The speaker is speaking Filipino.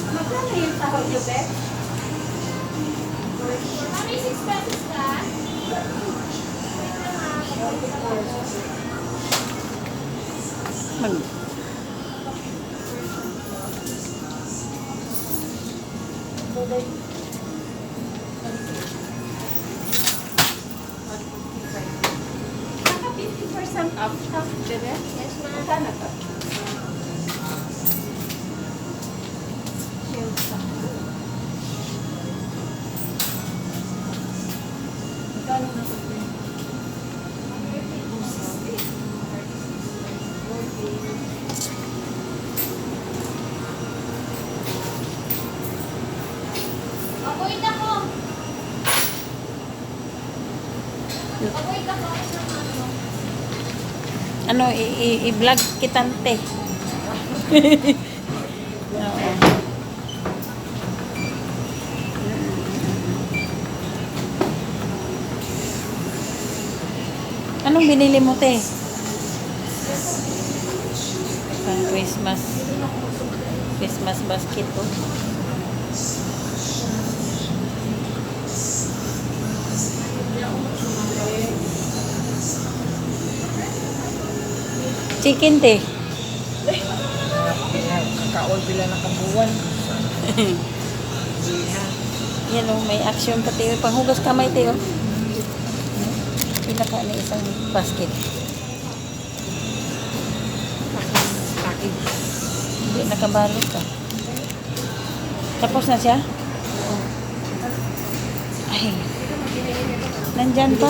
Magkano yung sahod nyo, Beth? Mami, 6 pesos ka? Mag Naka 50% off, Bebe? Yes, ma'am. Magkano to? Magkano na to? Papuit ako. Papuit ako. ano i-vlog kitante. Oo. Anong binili mo, te? Pang Christmas. Christmas basket to. Chicken, te. Kakaol pila na kabuwan. Yan o, may action pati. Panghugas kamay, te, o. Pinaka na isang basket. Hindi, nakabalot ka. Tapos na siya? Ay. Nandyan pa.